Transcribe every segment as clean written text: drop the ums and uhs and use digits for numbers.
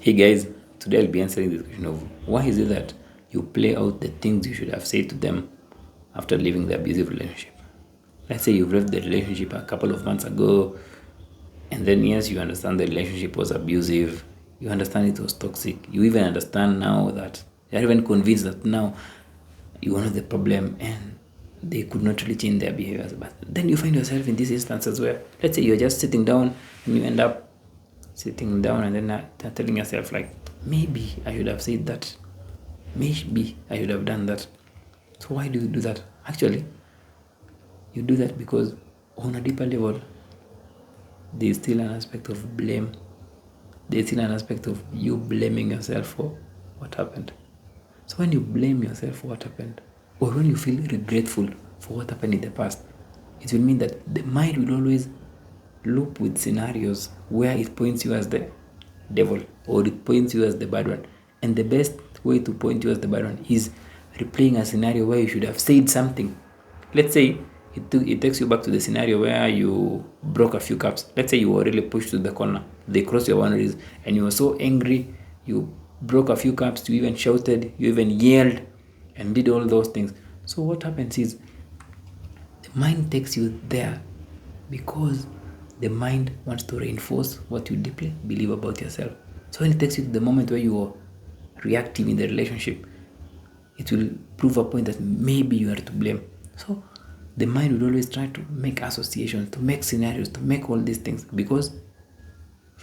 Hey guys, today I'll be answering this question of why is it that you play out the things you should have said to them after leaving the abusive relationship. Let's say you've left the relationship a couple of months ago, and then yes, you understand the relationship was abusive, you understand it was toxic, you even understand now that you're even convinced that now you are not the problem and they could not really change their behaviors. But then you find yourself in these instances where, let's say, you're just sitting down and you end up sitting down and then telling yourself, like, maybe I should have said that, maybe I should have done that. So, why do you do that? Actually, you do that because on a deeper level, there's still an aspect of blame. There's still an aspect of you blaming yourself for what happened. So when you blame yourself for what happened, or when you feel regretful for what happened in the past, it will mean that the mind will always loop with scenarios where it points you as the devil or it points you as the bad one. And the best way to point you as the bad one is replaying a scenario where you should have said something. Let's say it takes you back to the scenario where you broke a few cups. Let's say you were really pushed to the corner. They crossed your boundaries and you were so angry. You broke a few cups. You even shouted. You even yelled and did all those things. So what happens is the mind takes you there because the mind wants to reinforce what you deeply believe about yourself. So when it takes you to the moment where you are reactive in the relationship, it will prove a point that maybe you are to blame. So the mind will always try to make associations, to make scenarios, to make all these things because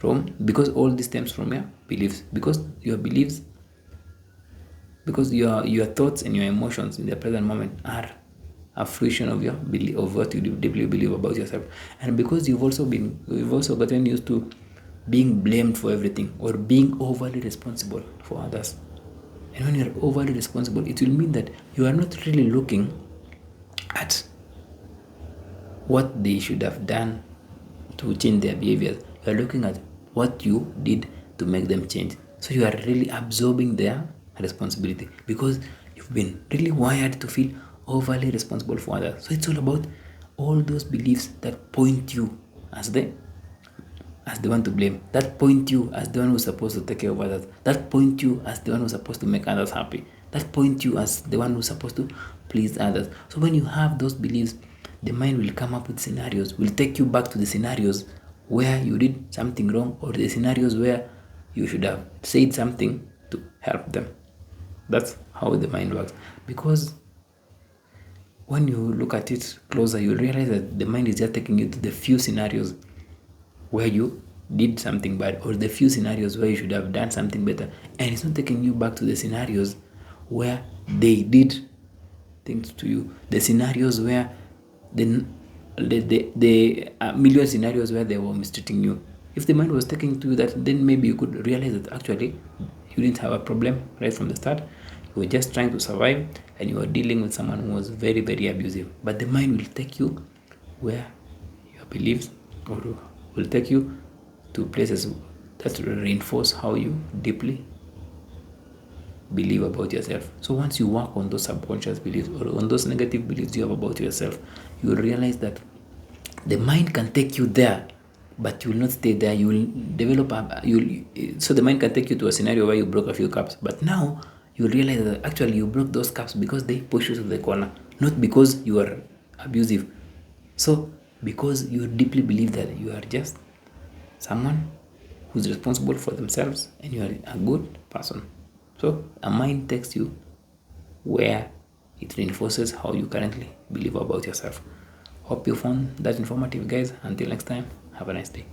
all this stems from your beliefs. Because your beliefs, because your thoughts and your emotions in the present moment are a fruition of your belief, of what you deeply believe about yourself. And because you've also gotten used to being blamed for everything or being overly responsible for others. And when you're overly responsible, it will mean that you are not really looking at what they should have done to change their behaviors. You are looking at what you did to make them change. So you are really absorbing their responsibility because you've been really wired to feel overly responsible for others. So it's all about all those beliefs that point you as the one to blame, that point you as the one who's supposed to take care of others, that point you as the one who's supposed to make others happy, that point you as the one who's supposed to please others. So when you have those beliefs, the mind will come up with scenarios, will take you back to the scenarios where you did something wrong or the scenarios where you should have said something to help them. That's how the mind works. Because when you look at it closer, you realize that the mind is just taking you to the few scenarios where you did something bad or the few scenarios where you should have done something better, and it's not taking you back to the scenarios where they did things to you, the scenarios where the million scenarios where they were mistreating you. If the mind was taking to that, then maybe you could realize that actually you didn't have a problem right from the start. You were just trying to survive and you were dealing with someone who was very, very abusive. But the mind will take you where your beliefs or will take you to places that will reinforce how you deeply believe about yourself. So once you work on those subconscious beliefs or on those negative beliefs you have about yourself, you will realize that the mind can take you there, but you will not stay there. You will develop so the mind can take you to a scenario where you broke a few cups, but now you will realize that actually you broke those cups because they pushed you to the corner, not because you are abusive. So because you deeply believe that you are just someone who's responsible for themselves and you are a good person. So a mind takes you where it reinforces how you currently believe about yourself. Hope you found that informative, guys. Until next time, have a nice day.